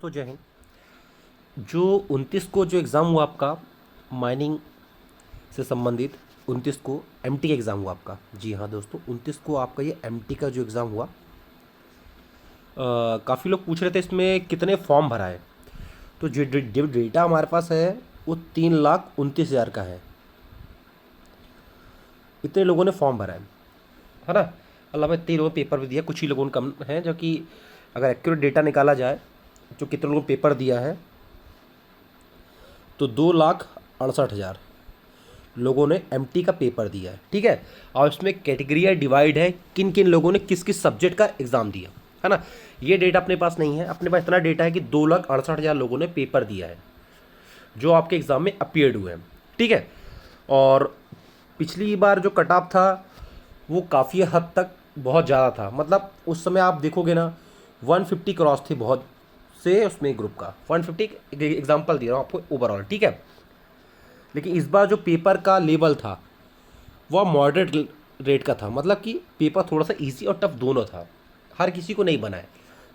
तो जय हिंद। जो 29 को जो एग्ज़ाम हुआ आपका माइनिंग से संबंधित, 29 को एमटी का एग्ज़ाम हुआ आपका। जी हाँ दोस्तों, 29 को आपका ये एमटी का जो एग्ज़ाम हुआ, काफ़ी लोग पूछ रहे थे इसमें कितने फॉर्म भरा है। तो जो डेटा हमारे पास है वो 3,29,000 का है। इतने लोगों ने फॉर्म भरा है ना। अल्लाह भाई, 3 लोगों ने पेपर भी दिया, कुछ ही लोगों ने कम है, जो कि अगर एक्यूरेट डेटा निकाला जाए जो कितने लोगों ने पेपर दिया है तो 2,68,000 लोगों ने एमटी का पेपर दिया है। ठीक है, और इसमें कैटेगरियाँ डिवाइड है किन किन लोगों ने किस किस सब्जेक्ट का एग्ज़ाम दिया है ना। ये डेटा अपने पास नहीं है, अपने पास इतना डेटा है कि 2,68,000 लोगों ने पेपर दिया है जो आपके एग्ज़ाम में अपीयर्ड हुए हैं। ठीक है, और पिछली बार जो कट ऑफ था वो काफ़ी हद तक बहुत ज़्यादा था। मतलब उस समय आप देखोगे ना 150 क्रॉस थी बहुत से उसमें ग्रुप का 150 एग्जाम्पल दे रहा हूँ आपको ओवरऑल। ठीक है, लेकिन इस बार जो पेपर का लेवल था वह मॉडरेट रेट का था। मतलब कि पेपर थोड़ा सा इजी और टफ दोनों था, हर किसी को नहीं बना है।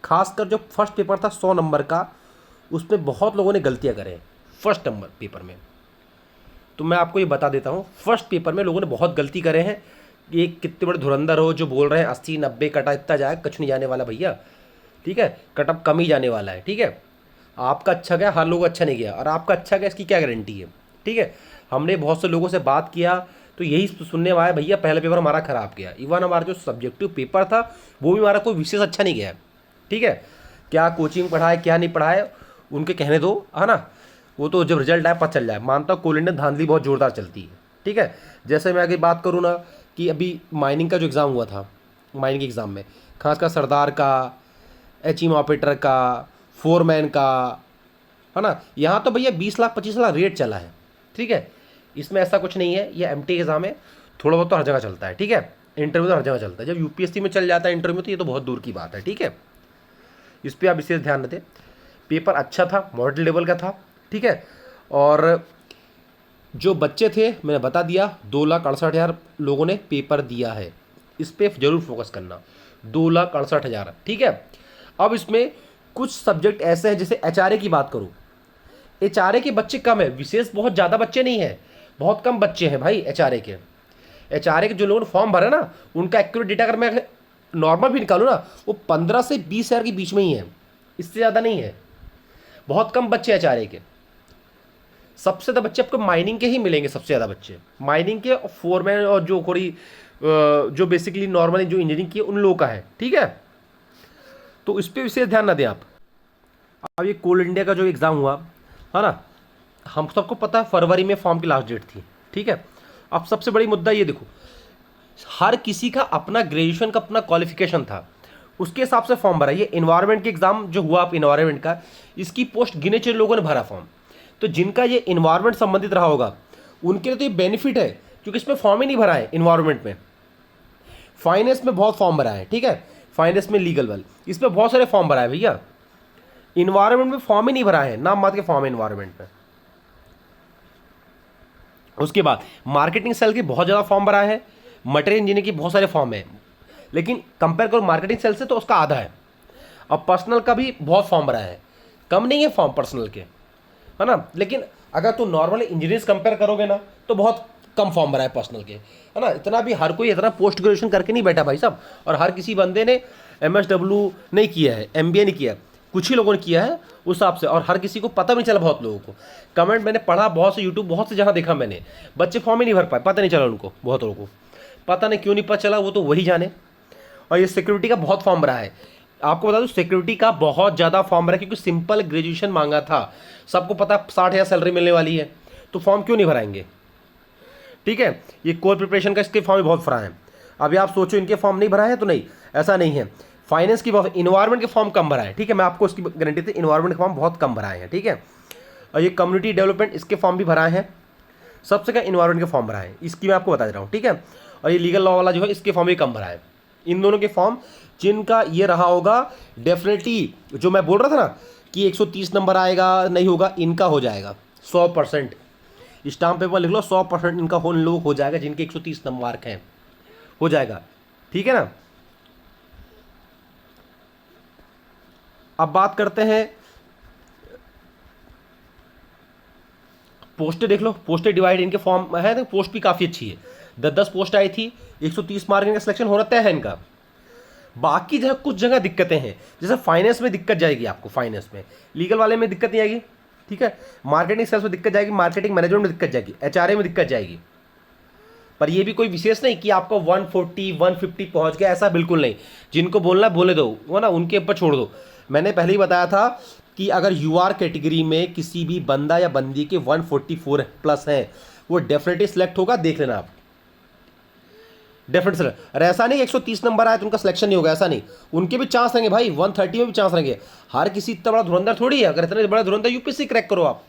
खासकर जो फर्स्ट पेपर था 100 नंबर का, उसमें बहुत लोगों ने गलतियां करे फर्स्ट नंबर पेपर में। तो मैं आपको ये बता देता हूँ, फर्स्ट पेपर में लोगों ने बहुत गलती करे हैं। ये कितने बड़े धुरंधर हो जो बोल रहे हैं 80-90 कटा इतना जाए, कुछ नहीं जाने वाला भैया। ठीक है, कटअप कम ही जाने वाला है। ठीक है, आपका अच्छा गया, हर लोग अच्छा नहीं गया, और आपका अच्छा गया इसकी क्या गारंटी है। ठीक है, हमने बहुत से लोगों से बात किया तो यही सुनने में आया भैया पहला पेपर हमारा खराब गया। इवन हमारा जो सब्जेक्टिव पेपर था वो भी हमारा कोई विशेष अच्छा नहीं गया। ठीक है, क्या कोचिंग पढ़ाए क्या नहीं पढ़ाए उनके कहने दो, है ना। वो तो जब रिजल्ट आए पता चल जाए। मानता हूँ कोल इंडियन धांधली बहुत ज़ोरदार चलती है। ठीक है, जैसे मैं अगर बात करूँ ना कि अभी माइनिंग का जो एग्ज़ाम हुआ था, माइनिंग एग्ज़ाम में खासकर सरदार का, एचईएम ऑपरेटर का, फोरमैन का, है ना, यहाँ तो भैया 20 लाख 25 लाख रेट चला है। ठीक है, इसमें ऐसा कुछ नहीं है, ये एमटी एग्ज़ाम है, थोड़ा बहुत तो हर जगह चलता है। ठीक है, इंटरव्यू तो हर जगह चलता है, जब यूपीएससी में चल जाता है इंटरव्यू तो ये तो बहुत दूर की बात है। ठीक है, इस पर आप विशेष ध्यान दें। पेपर अच्छा था, मॉडल लेवल का था। ठीक है, और जो बच्चे थे मैंने बता दिया 2,68,000 लोगों ने पेपर दिया है। इस पर जरूर फोकस करना, 2,68,000। ठीक है, अब इसमें कुछ सब्जेक्ट ऐसे हैं, जैसे एचआरए की बात करूं, एचआरए के बच्चे कम है, विशेष बहुत ज़्यादा बच्चे नहीं है, बहुत कम बच्चे हैं भाई एचआरए के। एचआरए के जो लोगों ने फॉर्म भरा ना उनका एक्यूरेट डेटा अगर मैं नॉर्मल भी निकालूँ ना वो 15 से 20 हज़ार के बीच में ही है, इससे ज़्यादा नहीं है। बहुत कम बच्चे एचआरए के। सबसे ज़्यादा बच्चे आपको माइनिंग के ही मिलेंगे, सबसे ज़्यादा बच्चे माइनिंग के, और फोरमैन और जो थोड़ी जो बेसिकली नॉर्मली जो इंजीनियरिंग की है उन लोगों का है। ठीक है, तो इस पर विशेष ध्यान ना दें आप। अब ये कोल इंडिया का जो एग्ज़ाम हुआ है ना, हम सबको पता है फरवरी में फॉर्म की लास्ट डेट थी। ठीक है, अब सबसे बड़ी मुद्दा ये देखो, हर किसी का अपना ग्रेजुएशन का अपना क्वालिफिकेशन था, उसके हिसाब से फॉर्म भरा। ये इन्वायरमेंट के एग्जाम जो हुआ आप इन्वायरमेंट का, इसकी पोस्ट गिने चुने लोगों ने भरा फॉर्म। तो जिनका ये इन्वायरमेंट संबंधित रहा होगा उनके लिए तो ये बेनिफिट है, क्योंकि इसमें फॉर्म ही नहीं भरा है इन्वायरमेंट में। फाइनेंस में बहुत फॉर्म भरा है। ठीक है, फाइनेंस में लीगल वाल, इसमें बहुत सारे फॉर्म भरा है भैया। इन्वायरमेंट में फॉर्म ही नहीं भरा है, नाम मात्र के फॉर्म है इन्वायरमेंट में। उसके बाद मार्केटिंग सेल की बहुत ज़्यादा फॉर्म भरा है, मटेरियल इंजीनियर की बहुत सारे फॉर्म है, लेकिन कंपेयर करो मार्केटिंग सेल से तो उसका आधा है। अब पर्सनल का भी बहुत फॉर्म भरा है, कम नहीं है फॉर्म पर्सनल के, है ना। लेकिन अगर तू नॉर्मली इंजीनियर्स कंपेयर करोगे ना तो बहुत कम फॉर्म भरा है पर्सनल के, है ना। इतना भी हर कोई इतना पोस्ट ग्रेजुएशन करके नहीं बैठा भाई साहब, और हर किसी बंदे ने एमएसडब्ल्यू नहीं किया है, एमबीए नहीं किया है, कुछ ही लोगों ने किया है उस हिसाब से, और हर किसी को पता भी नहीं चला। बहुत लोगों को कमेंट मैंने पढ़ा, बहुत से यूट्यूब बहुत से जगह देखा मैंने, बच्चे फॉर्म ही नहीं भर पाए, पता नहीं चला उनको, बहुत लोगों को पता नहीं क्यों नहीं पता चला, वो तो वही जाने। और ये सिक्योरिटी का बहुत फॉर्म भरा है, आपको बता दूं सिक्योरिटी का बहुत ज़्यादा फॉर्म भरा है, क्योंकि सिंपल ग्रेजुएशन मांगा था, सबको पता 60,000 सैलरी मिलने वाली है, तो फॉर्म क्यों नहीं भराएंगे। ठीक है, ये कोर प्रिपरेशन का इसके फॉर्म भी बहुत भरा है। अभी आप सोचो इनके फॉर्म नहीं भरा है तो नहीं, ऐसा नहीं है। फाइनेंस की इन्वायरमेंट के फॉर्म कम भरा है। ठीक है, मैं आपको इसकी गारंटी थी, इन्वायरमेंट के फॉर्म बहुत कम भराए हैं। ठीक है, और ये कम्युनिटी डेवलपमेंट इसके फॉर्म भी भराए हैं, सबसे क्या इन्वायरमेंट के फॉर्म भरा है, इसकी मैं आपको बता दे रहा हूँ। ठीक है, और ये लीगल लॉ वाला जो है इसके फॉर्म भी कम भरा है। इन दोनों के फॉर्म जिनका ये रहा होगा डेफिनेटली, जो मैं बोल रहा था ना कि 130 नंबर आएगा नहीं होगा, इनका हो जाएगा 100%। स्टाम्प पेपर लिख लो, 100% इनका हो, इन लोग हो जाएगा जिनके 130 नंबर मार्क हैं, हो जाएगा। ठीक है ना। अब बात करते हैं पोस्टें देख लो, पोस्टें डिवाइड इनके फॉर्म है तो पोस्ट भी काफ़ी अच्छी है। 10-10 पोस्ट आई थी, 130 मार्क इनका सिलेक्शन हो रहा है इनका। बाकी जगह कुछ जगह दिक्कतें हैं, जैसे फाइनेंस में दिक्कत जाएगी आपको, फाइनेंस में, लीगल वाले में दिक्कत नहीं आएगी, ठीक है, मार्केटिंग सेल्स में दिक्कत जाएगी, मार्केटिंग मैनेजमेंट में दिक्कत जाएगी, एचआरए में दिक्कत जाएगी। पर ये भी कोई विशेष नहीं कि आपको 140 150 पहुंच गया, ऐसा बिल्कुल नहीं। जिनको बोलना है बोले दो, वो ना उनके ऊपर छोड़ दो। मैंने पहले ही बताया था कि अगर यूआर कैटेगरी में किसी भी बंदा या बंदी के 144 प्लस हैं, वो डेफिनेटली सिलेक्ट होगा, देख लेना आप, डेफिनेटली। अरे ऐसा नहीं 130 नंबर आया तो उनका सिलेक्शन नहीं होगा, ऐसा नहीं, उनके भी चांस रहेंगे भाई, 130 में भी चांस रहेंगे। हर किसी इतना बड़ा धुरंधर थोड़ी है, अगर इतना बड़ा धुरंधर यूपीएससी क्रैक करो आप।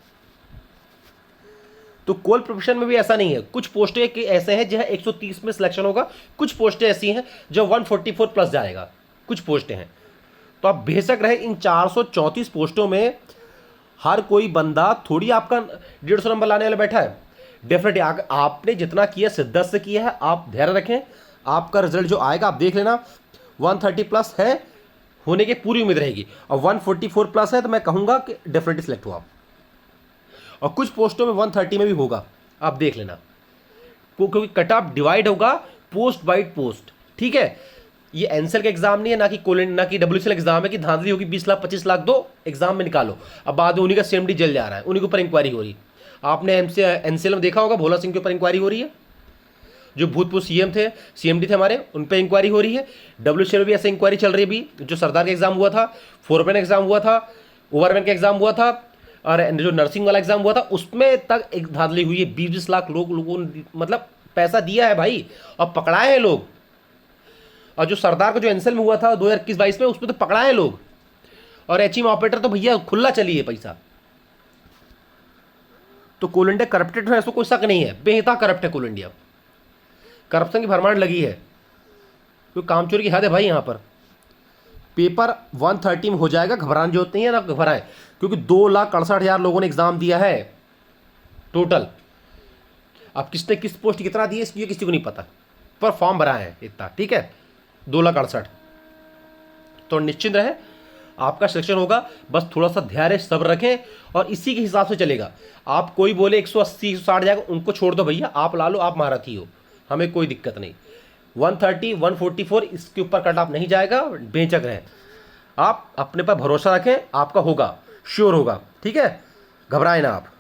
तो कोल प्रोफेशन में भी ऐसा नहीं है, कुछ पोस्टें ऐसे हैं जहां 130 में सिलेक्शन होगा, कुछ पोस्टें ऐसी हैं जो 144 प्लस जाएगा, कुछ पोस्टें हैं। तो आप बेशक रहे इन 434 पोस्टों में हर कोई बंदा थोड़ी आपका 150 नंबर लाने वाला बैठा है। डेफिनेटली आपने जितना किया शिद्दत से किया है, आप धैर्य रखें, आपका रिजल्ट जो आएगा आप देख लेना। 130 प्लस है, होने की पूरी उम्मीद रहेगी, और 144 प्लस है तो मैं कहूँगा कि डेफिनेटली सिलेक्ट हो आप। और कुछ पोस्टों में 130 में भी होगा, आप देख लेना, क्योंकि कट ऑफ डिवाइड होगा पोस्ट बाय पोस्ट, ठीक है। ये एनसेल का एग्जाम नहीं है, ना कि कोलेंट, ना कि डब्ल्यूसीएल एग्जाम है कि धांधली होगी 20 लाख 25 लाख दो एग्जाम में निकालो, अब बाद में उन्हीं का सीएमडी जल जा रहा है, उन्हीं के ऊपर इंक्वायरी हो रही है। आपने एनसेल में देखा होगा, भोला सिंह के ऊपर इंक्वायरी हो रही है, जो भूतपूर्व सीएम थे, सीएमडी थे हमारे, उन पर इंक्वायरी हो रही है। डब्ल्यूसीएल में भी ऐसे इंक्वायरी चल रही है अभी, जो सरदार का एग्जाम हुआ था, फोरमैन एग्जाम हुआ था, ओवरमैन का एग्जाम हुआ था, और जो नर्सिंग वाला एग्जाम हुआ था उसमें तक एक धांधली हुई है। 20-20 लाख लोगों ने मतलब पैसा दिया है भाई, और पकड़ाए हैं लोग। और जो सरदार का जो एनसेल में हुआ था 2021-22 में, उसमें तो पकड़ाए हैं लोग। और एचईएम ऑपरेटर तो भैया खुला चली है पैसा। तो कोल इंडिया करप्टेड है, ऐसा कोई शक नहीं है, बेहता करप्ट है कोल इंडिया, करप्शन की भरमार लगी है, कोई कामचोरी की हद है भाई यहाँ पर। पेपर 130 में हो जाएगा, घबराने जो होती है ना घबराएं, क्योंकि 2,68,000 लोगों ने एग्जाम दिया है टोटल। अब किसने किस पोस्ट कितना दिया इसलिए किसी को नहीं पता, पर फॉर्म भरा है इतना, ठीक है, 2,68,000। तो निश्चिंत रहे, आपका सिलेक्शन होगा, बस थोड़ा सा धैर्य सब्र रखें और इसी के हिसाब से चलेगा। आप कोई बोले 180 160 जाएगा, उनको छोड़ दो भैया, आप ला लो, आप महारथी हो, हमें कोई दिक्कत नहीं। 130 144 इसके ऊपर कट ऑफ नहीं जाएगा, बेचक रहे, आप अपने पर भरोसा रखें, आपका होगा, श्योर होगा, ठीक है, घबराएं ना आप।